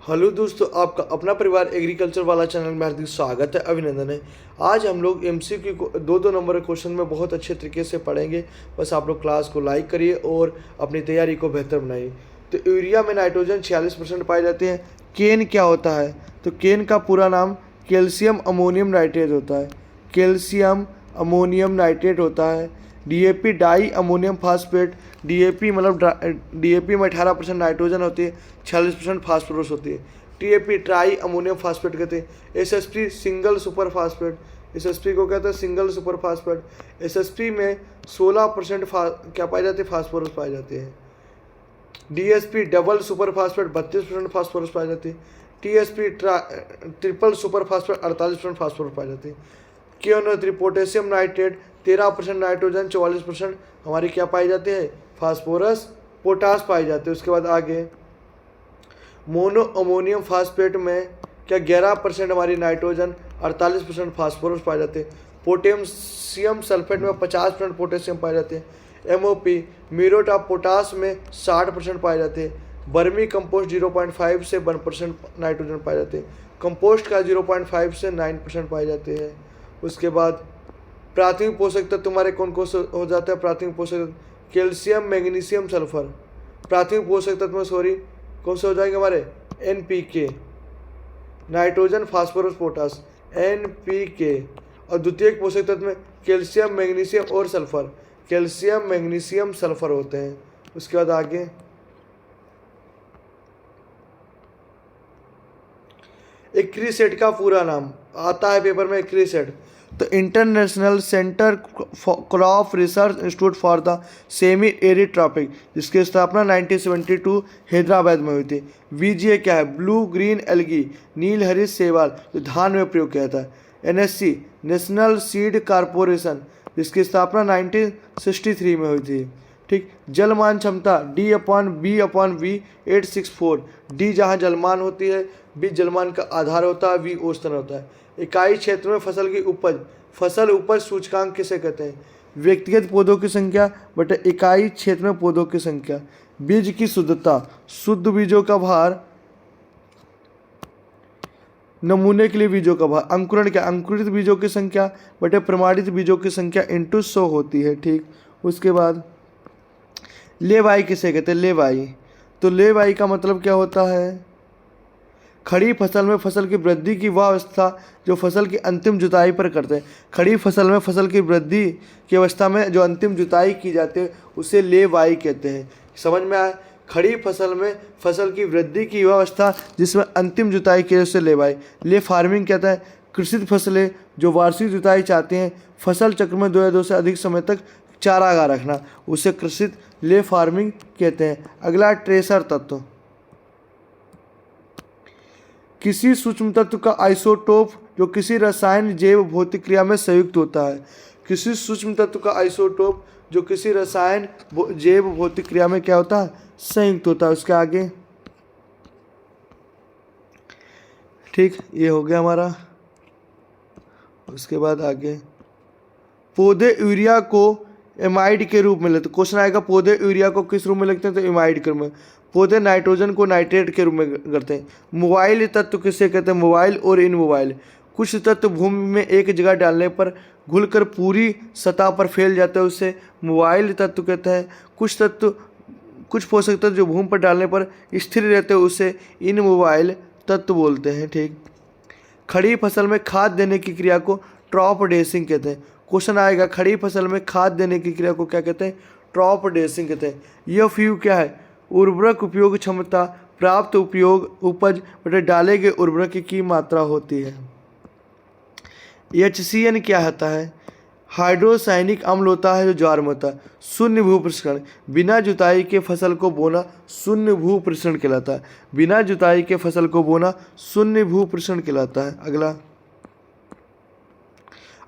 Hello दोस्तों, आपका अपना परिवार एग्रीकल्चर वाला चैनल में हार्दिक स्वागत है, अभिनंदन है। आज हम लोग एमसीक्यू को दो नंबर के क्वेश्चन में बहुत अच्छे तरीके से पढ़ेंगे। बस आप लोग क्लास को लाइक करिए और अपनी तैयारी को बेहतर बनाइए। तो यूरिया में नाइट्रोजन 46% पाए जाते हैं। केन क्या होता है? तो केन का पूरा नाम कैल्शियम अमोनियम नाइट्रेट होता है। कैल्शियम अमोनियम नाइट्रेट होता है। DAP di ammonium phosphate. DAP मतलब डीएपी में 18% नाइट्रोजन होती है, 46% फास्फोरस होती है। टीएपी ट्राई अमोनियम फास्फेट कहते हैं। SSP single super phosphate. SSP को कहते हैं सिंगल सुपर फास्फेट। एसएसपी में 16% क्या पाए जाते हैं? फास्फोरस पाए जाते हैं। DSP double super phosphate 32% phosphorus पाए जाते हैं। TSP triple super phosphate 48% phosphorus पाए जाते हैं। क्यों पोटेशियम नाइट्रेट 13% नाइट्रोजन 44% हमारी क्या पाई जाते हैं? फास्फोरस पोटास पाए जाते हैं। उसके बाद आगे मोनो अमोनियम फास्फेट में क्या 11% हमारी नाइट्रोजन 48% फास्फोरस पाए जाते हैं। पोटेशियम सल्फेट में 50% पोटेशियम पाए जाते हैं। एमओपी म्यूरेट ऑफ पोटास में 60% पाए जाते हैं। बर्मी कंपोस्ट 0.5 से 1% नाइट्रोजन पाए जाते हैं। कंपोस्ट का 0.5 से 9% पाए जाते हैं। उसके बाद प्राथमिक पोषक तत्व तुम्हारे कौन कौन से हो जाते हैं? प्राथमिक पोषक तत्व कैल्शियम मैग्नीशियम सल्फर। प्राथमिक पोषक तत्व में कौन से हो जाएंगे हमारे? NPK, nitrogen phosphorus potash, NPK. और द्वितीयक पोषक तत्व में कैल्शियम मैग्नीशियम और सल्फर, कैल्शियम मैग्नीशियम सल्फर होते हैं। उसके बाद आगे एक्रीसेट का पूरा नाम आता है पेपर में, एक्रीसेट। तो international centre crop research institute for the semi arid tropic, जिसकी स्थापना 1972 हैदराबाद में हुई थी। वीजीए क्या है? ब्लू ग्रीन एल्गी, नील हरित शैवाल, जो धान में प्रयोग किया था। एनएससी नेशनल सीड कॉरपोरेशन, जिसकी स्थापना 1963 में हुई थी। ठीक। जलमान क्षमता D/B/V 864। डी जहाँ जलमान होती है, बी जलमान का आधार होता है, वी औसतन होता है। इकाई क्षेत्र में फसल की उपज, फसल उपज सूचकांक किसे कहते हैं? व्यक्तिगत पौधों की संख्या बटे इकाई क्षेत्र में पौधों की संख्या। बीज की शुद्धता, शुद्ध बीजों का भार, नमूने के लिए बीजों का भार। अंकुरण क्या? अंकुरित बीजों की संख्या बटे प्रमाणित बीजों की संख्या इंटू 100 होती है। ठीक। उसके बाद लेवाई किसे कहते हैं? लेवाई। तो लेवाई का मतलब क्या होता है? खड़ी फसल में फसल की वृद्धि की वह अवस्था जो फसल की अंतिम जुताई पर करते हैं। खड़ी फसल में फसल की वृद्धि की अवस्था में जो अंतिम जुताई की जाती है उसे लेवाई कहते हैं। समझ में आया? खड़ी फसल में फसल की वृद्धि की वह अवस्था जिसमें अंतिम जुताई की उसे लेवाई। ले फार्मिंग कहता है कृषित फसलें जो वार्षिक जुताई चाहते हैं, फसल चक्र में 2 या 2 से अधिक समय तक चारागाह रखना, उसे कृषित ले फार्मिंग कहते हैं। अगला ट्रेसर तत्व। किसी सूक्ष्म तत्व का आइसोटोप जो किसी रसायन जैव भौतिक क्रिया में संयुक्त होता है। किसी सूक्ष्म तत्व का आइसोटोप जो किसी रसायन जैव भौतिक क्रिया में क्या होता है? संयुक्त होता है। उसके आगे ठीक, ये हो गया हमारा। उसके बाद आगे पौधे यूरिया को एमाइड के रूप में लेते। क्वेश्चन आएगा पौधे यूरिया को किस रूप में लिखते हैं? तो एमाइड के रूप में। पौधे नाइट्रोजन को नाइट्रेट के रूप में करते हैं। मोबाइल तत्व किसे कहते हैं? मोबाइल और इन मोबाइल। कुछ तत्व भूमि में एक जगह डालने पर घुलकर पूरी सतह पर फैल जाते हैं, उससे मोबाइल तत्व कहते हैं। कुछ पोषक तत्व जो भूमि पर डालने पर स्थिर रहते हैं उसे इन मोबाइल तत्व बोलते हैं। ठीक। खड़ी फसल में खाद देने की क्रिया को क्रॉप ड्रेसिंग कहते हैं। क्वेश्चन आएगा खड़ी फसल में खाद देने की क्रिया को क्या कहते हैं? क्रॉप ड्रेसिंग कहते हैं। यह फ्यू क्या है? उर्वरक उपयोग क्षमता, प्राप्त उपयोग उपज बटे डाले गए उर्वरक की मात्रा होती है। HCN क्या होता है? हाइड्रोसायनिक अम्ल होता है जो ज्वार में होता है। शून्य भू प्रसरण, बिना जुताई के फसल को बोना शून्य भू प्रसरण कहलाता है। बिना जुताई के फसल को बोना शून्य भू प्रसरण कहलाता है। अगला,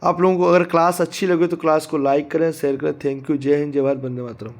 आप लोगों को अगर क्लास अच्छी लगे तो क्लास को लाइक करें, शेयर करें। Thank you. जय हिंद, जय भारत, वंदे मातरम।